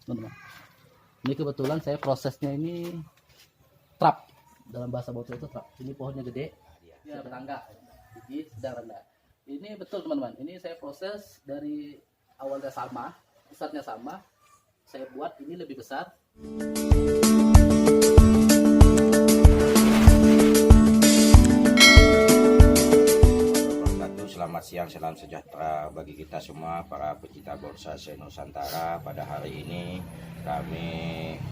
teman-teman. Ini kebetulan saya prosesnya ini trap, dalam bahasa bonsai itu trap. Ini pohonnya gede, ya bertangga, tinggi, sedang rendah. Ini betul teman-teman. Ini saya proses dari awalnya sama, besarnya sama. Saya buat ini lebih besar. Selamat siang, salam sejahtera bagi kita semua para pecinta bonsai se-Nusantara. Pada hari ini kami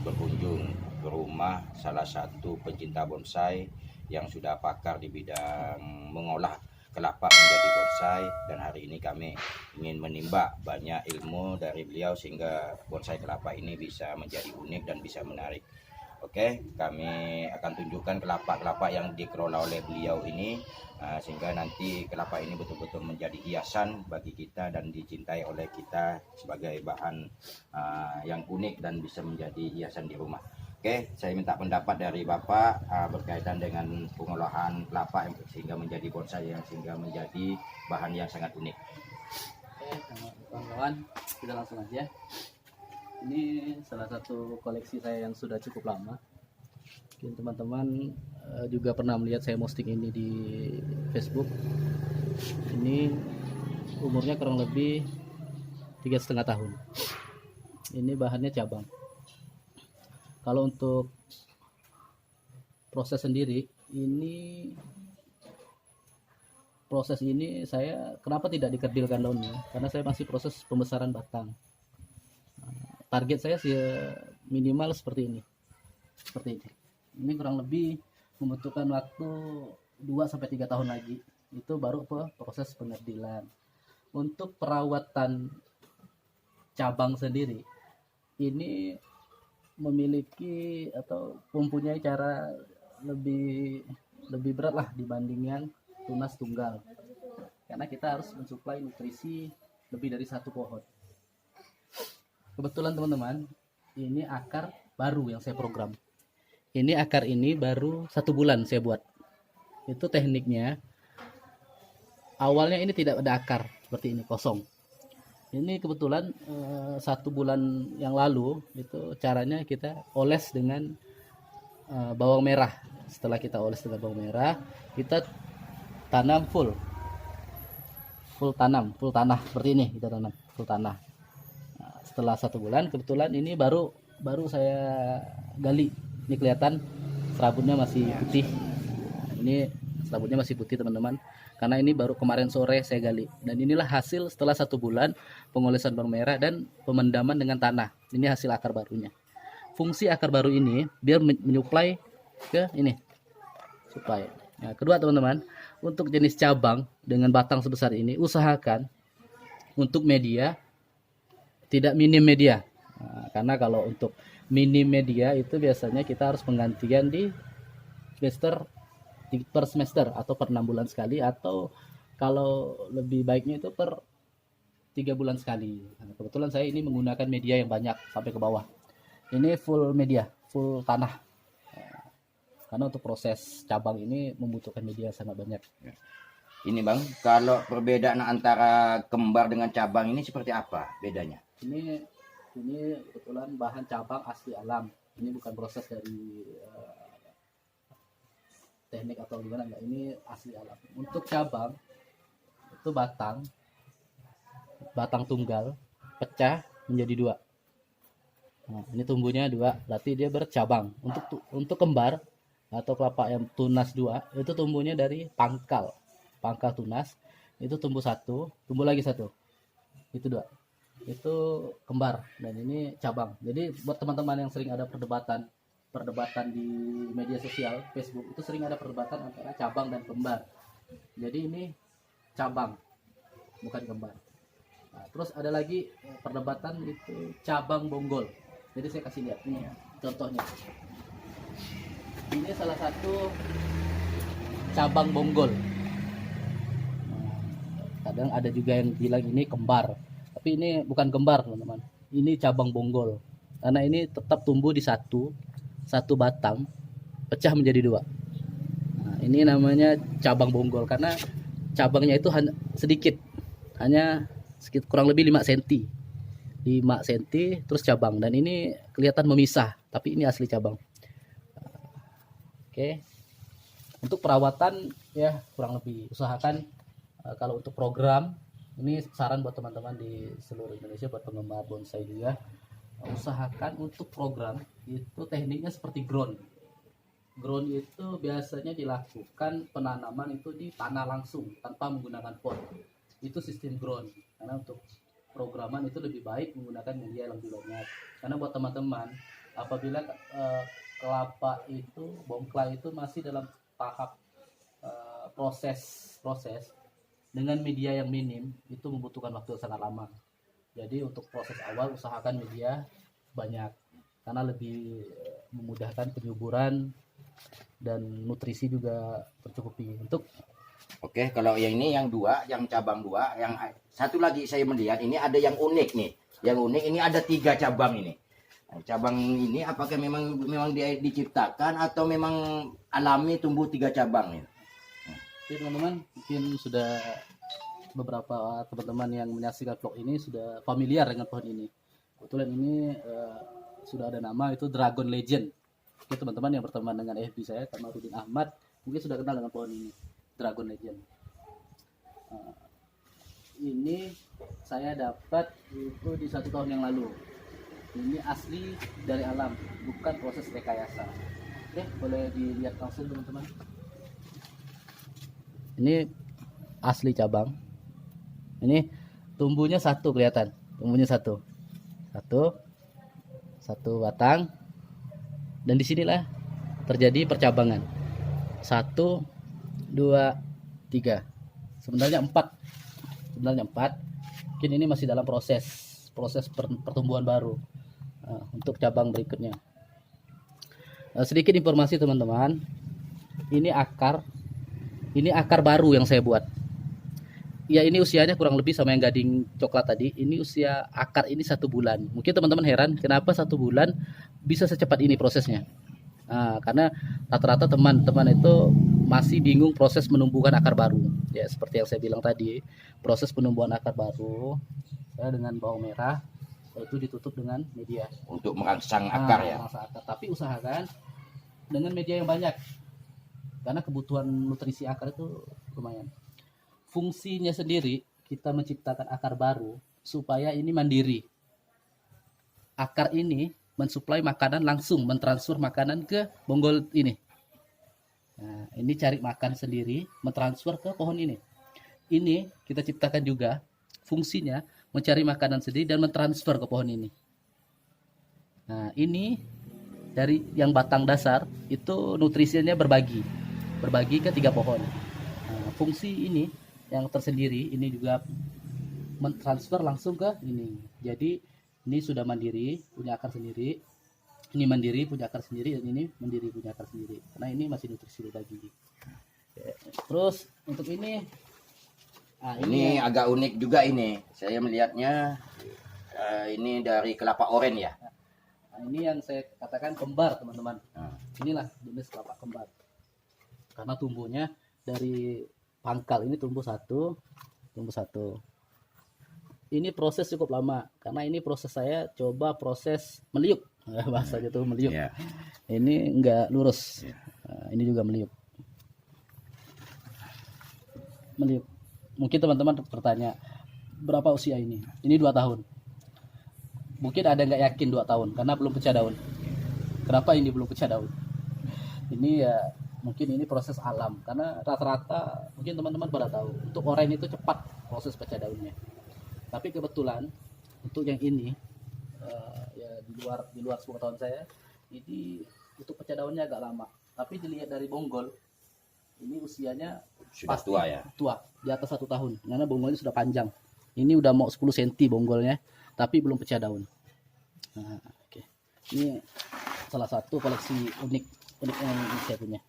berkunjung ke rumah salah satu pencinta bonsai yang sudah pakar di bidang mengolah kelapa menjadi bonsai, dan hari ini kami ingin menimba banyak ilmu dari beliau sehingga bonsai kelapa ini bisa menjadi unik dan bisa menarik. Oke, kami akan tunjukkan kelapa-kelapa yang dikelola oleh beliau ini, sehingga nanti kelapa ini betul-betul menjadi hiasan bagi kita dan dicintai oleh kita sebagai bahan yang unik dan bisa menjadi hiasan di rumah. Oke, saya minta pendapat dari Bapak berkaitan dengan pengolahan kelapa sehingga menjadi bonsai yang sehingga menjadi bahan yang sangat unik. Oke, kawan-kawan, kita langsung aja. Ini salah satu koleksi saya yang sudah cukup lama. Mungkin teman-teman juga pernah melihat saya posting ini di Facebook. Ini umurnya kurang lebih 3,5 tahun. Ini bahannya cabang. Kalau untuk proses sendiri, proses ini saya kenapa tidak dikerdilkan daunnya? Karena saya masih proses pembesaran batang. Target saya sih minimal seperti ini. Ini kurang lebih membutuhkan waktu 2-3 tahun lagi. Itu baru proses pengerdilan. Untuk perawatan cabang sendiri, ini memiliki atau mempunyai cara lebih berat lah dibanding yang tunas tunggal. Karena kita harus mensuplai nutrisi lebih dari satu pohon. Kebetulan teman-teman, ini akar baru yang saya program. Ini akar ini baru 1 bulan saya buat. Itu tekniknya. Awalnya ini tidak ada akar seperti ini, kosong. Ini kebetulan 1 bulan yang lalu itu caranya kita oles dengan bawang merah. Setelah kita oles dengan bawang merah, kita tanam full tanah seperti ini, kita tanam full tanah. Setelah 1 bulan, kebetulan ini baru saya gali. Ini kelihatan serabutnya masih putih. Ini serabutnya masih putih teman-teman, karena ini baru kemarin sore saya gali. Dan inilah hasil setelah 1 bulan pengolesan bawang merah dan pemendaman dengan tanah. Ini hasil akar barunya. Fungsi akar baru ini biar menyuplai ke ini, suplai. Nah, kedua teman-teman, untuk jenis cabang dengan batang sebesar ini, usahakan untuk media tidak minim media. Nah, karena kalau untuk minim media itu biasanya kita harus penggantian di per semester atau per 6 bulan sekali, atau kalau lebih baiknya itu per 3 bulan sekali. Nah, kebetulan saya ini menggunakan media yang banyak sampai ke bawah. Ini full media, full tanah. Karena untuk proses cabang ini membutuhkan media sangat banyak. Ini Bang, kalau perbedaan antara kembar dengan cabang ini seperti apa bedanya? Ini kebetulan bahan cabang asli alam. Ini bukan proses dari teknik atau gimana, enggak. Ini asli alam. Untuk cabang itu batang tunggal pecah menjadi 2. Nah, ini tumbuhnya 2, berarti dia bercabang. Untuk kembar atau kelapa yang tunas 2 itu tumbuhnya dari pangkal tunas, itu tumbuh 1, tumbuh lagi 1, itu 2, itu kembar, dan ini cabang. Jadi buat teman-teman yang sering ada perdebatan di media sosial Facebook, itu sering ada perdebatan antara cabang dan kembar. Jadi ini cabang, bukan kembar. Nah, terus ada lagi perdebatan itu cabang bonggol. Jadi saya kasih lihat ini contohnya. Ini salah satu cabang bonggol. Kadang ada juga yang bilang ini kembar, tapi ini bukan kembar teman-teman, ini cabang bonggol, karena ini tetap tumbuh di satu batang, pecah menjadi 2. Nah, ini namanya cabang bonggol karena cabangnya itu hanya sedikit, kurang lebih 5 cm. 5 cm terus cabang, dan ini kelihatan memisah tapi ini asli cabang. Oke, untuk perawatan ya kurang lebih usahakan kalau untuk program ini saran buat teman-teman di seluruh Indonesia, buat penggemar bonsai juga, usahakan untuk program itu tekniknya seperti ground. Ground itu biasanya dilakukan penanaman itu di tanah langsung tanpa menggunakan pot. Itu sistem ground. Karena untuk programan itu lebih baik menggunakan media yang lebih banyak. Karena buat teman-teman, apabila kelapa itu, bongklai itu masih dalam tahap proses dengan media yang minim, itu membutuhkan waktu yang sangat lama. Jadi untuk proses awal usahakan media banyak, karena lebih memudahkan penyuburan dan nutrisi juga tercukupi. Oke, kalau yang ini yang dua, yang cabang dua, yang satu lagi saya melihat ini ada yang unik nih. Yang unik ini ada 3 cabang ini. Nah, cabang ini apakah memang diciptakan atau memang alami tumbuh 3 cabang nih? Oke teman-teman, mungkin sudah beberapa teman-teman yang menyaksikan vlog ini sudah familiar dengan pohon ini. Kebetulan ini sudah ada nama, itu Dragon Legend. Oke teman-teman yang berteman dengan FB saya, Kamarudin Ahmad, mungkin sudah kenal dengan pohon ini, Dragon Legend. Ini saya dapat itu di 1 tahun yang lalu. Ini asli dari alam, bukan proses rekayasa. Oke, boleh dilihat langsung teman-teman. Ini asli cabang. Ini tumbuhnya 1 kelihatan, tumbuhnya 1 batang, dan disinilah terjadi percabangan. 1, 2, 3. Sebenarnya 4. Mungkin ini masih dalam proses pertumbuhan baru untuk cabang berikutnya. Sedikit informasi teman-teman, ini akar baru yang saya buat. Ya ini usianya kurang lebih sama yang gading coklat tadi. Ini usia akar ini 1 bulan. Mungkin teman-teman heran kenapa 1 bulan bisa secepat ini prosesnya. Karena rata-rata teman-teman itu masih bingung proses menumbuhkan akar baru. Ya seperti yang saya bilang tadi, proses penumbuhan akar baru saya dengan bawang merah itu ditutup dengan media Untuk merangsang akar ya. merangsang akar. Tapi usahakan dengan media yang banyak, karena kebutuhan nutrisi akar itu lumayan. Fungsinya sendiri kita menciptakan akar baru supaya ini mandiri. Akar ini mensuplai makanan langsung, mentransfer makanan ke bonggol ini. Nah, ini cari makan sendiri, mentransfer ke pohon ini. Ini kita ciptakan juga fungsinya mencari makanan sendiri dan mentransfer ke pohon ini. Nah, ini dari yang batang dasar itu nutrisinya berbagi ke 3 pohon. Nah, fungsi ini yang tersendiri ini juga mentransfer langsung ke ini. Jadi ini sudah mandiri, punya akar sendiri. Ini mandiri, punya akar sendiri, dan ini mandiri, punya akar sendiri. Karena ini masih nutrisi berbagi. Terus untuk ini, Ini agak unik juga ini. Saya melihatnya ini dari kelapa oren ya. Ini yang saya katakan kembar teman-teman. Inilah jenis kelapa kembar. Karena tumbuhnya dari pangkal ini tumbuh satu. Ini proses cukup lama karena ini proses saya coba proses meliuk, bahasanya tuh meliuk. Ini enggak lurus. Ini juga meliuk. Mungkin teman-teman bertanya berapa usia ini? Ini 2 tahun. Mungkin ada nggak yakin 2 tahun karena belum pecah daun. Kenapa ini belum pecah daun? Ini ya mungkin ini proses alam, karena rata-rata mungkin teman-teman pada tahu untuk oren itu cepat proses pecah daunnya. Tapi kebetulan untuk yang ini ya di luar sepengetahuan saya ini untuk pecah daunnya agak lama. Tapi dilihat dari bonggol ini usianya Sudah pasti tua ya. Tua di atas 1 tahun karena bonggolnya sudah panjang. Ini udah mau 10 cm bonggolnya tapi belum pecah daun. Nah, oke. Ini salah satu koleksi unik yang saya punya.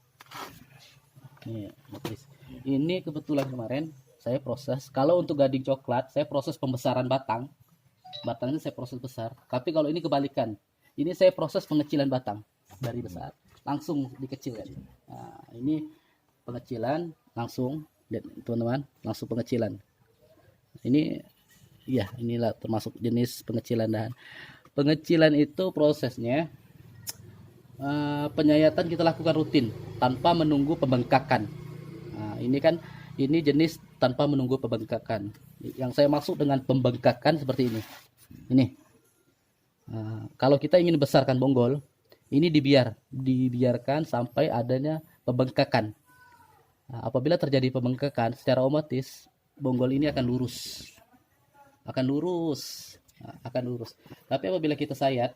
Ini kebetulan kemarin saya proses, kalau untuk gading coklat saya proses pembesaran batangnya saya proses besar, tapi kalau ini kebalikan, ini saya proses pengecilan batang dari besar langsung dikecilkan. Nah, ini pengecilan langsung, teman-teman, langsung pengecilan. Ini Iya, inilah termasuk jenis pengecilan dahan. Pengecilan itu prosesnya penyayatan kita lakukan rutin tanpa menunggu pembengkakan. Nah, ini jenis tanpa menunggu pembengkakan. Yang saya maksud dengan pembengkakan seperti ini. Ini. Kalau kita ingin besarkan bonggol, ini dibiarkan sampai adanya pembengkakan. Nah, apabila terjadi pembengkakan, secara otomatis bonggol ini akan lurus. Akan lurus. Tapi apabila kita sayat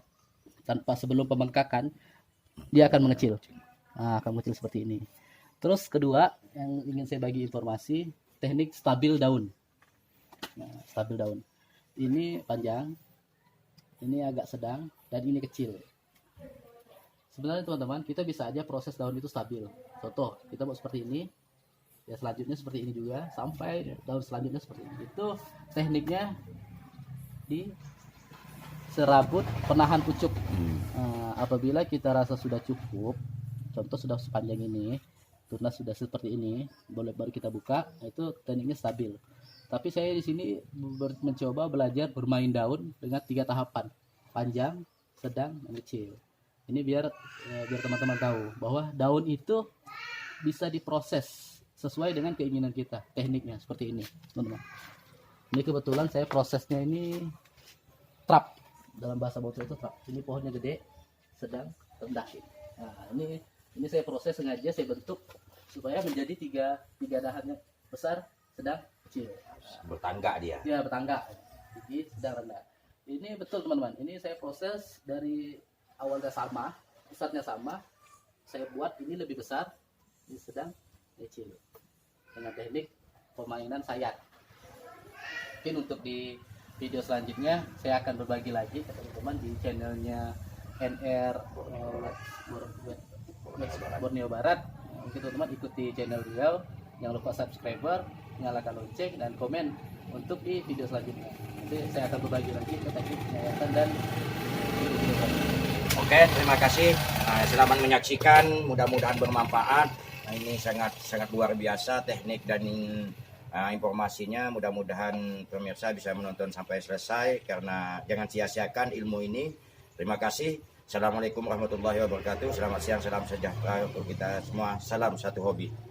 tanpa sebelum pembengkakan, dia akan mengecil. Akan mengecil seperti ini. Terus kedua yang ingin saya bagi informasi, teknik stabil daun. Nah, stabil daun. Ini panjang, ini agak sedang, dan ini kecil. Sebenarnya teman-teman, kita bisa aja proses daun itu stabil. Contoh, kita buat seperti ini, ya selanjutnya seperti ini juga, sampai daun selanjutnya seperti ini. Itu tekniknya di serabut penahan pucuk. Apabila kita rasa sudah cukup, contoh sudah sepanjang ini, tunas sudah seperti ini, baru kita buka, itu tekniknya stabil. Tapi saya di sini mencoba belajar bermain daun dengan 3 tahapan, panjang, sedang, dan kecil. Ini biar teman-teman tahu bahwa daun itu bisa diproses sesuai dengan keinginan kita. Tekniknya seperti ini, teman-teman. Ini kebetulan saya prosesnya ini trap, dalam bahasa Botol itu trap. Ini pohonnya gede, sedang, rendah. Nah, ini saya proses sengaja, saya bentuk supaya menjadi tiga dahannya, besar, sedang, kecil. Bertangga dia. Ya, bertangga. Tinggi, sedang, rendah. Ini betul teman-teman. Ini saya proses dari awalnya sama, pusatnya sama. Saya buat ini lebih besar, ini sedang, kecil. Dengan teknik permainan sayat. Mungkin untuk di video selanjutnya saya akan berbagi lagi ke teman-teman di channelnya NR Borneo Barat. Mungkin teman-teman ikuti channel beliau. Jangan lupa subscriber, nyalakan lonceng, dan komen untuk di video selanjutnya. Nanti saya akan berbagi lagi ke teknik penyayatan dan video. Oke, terima kasih. Selamat menyaksikan, mudah-mudahan bermanfaat. Ini sangat luar biasa teknik dan informasinya. Mudah-mudahan pemirsa bisa menonton sampai selesai, karena jangan sia-siakan ilmu ini. Terima kasih. Assalamualaikum warahmatullahi wabarakatuh. Selamat siang, salam sejahtera untuk kita semua. Salam satu hobi.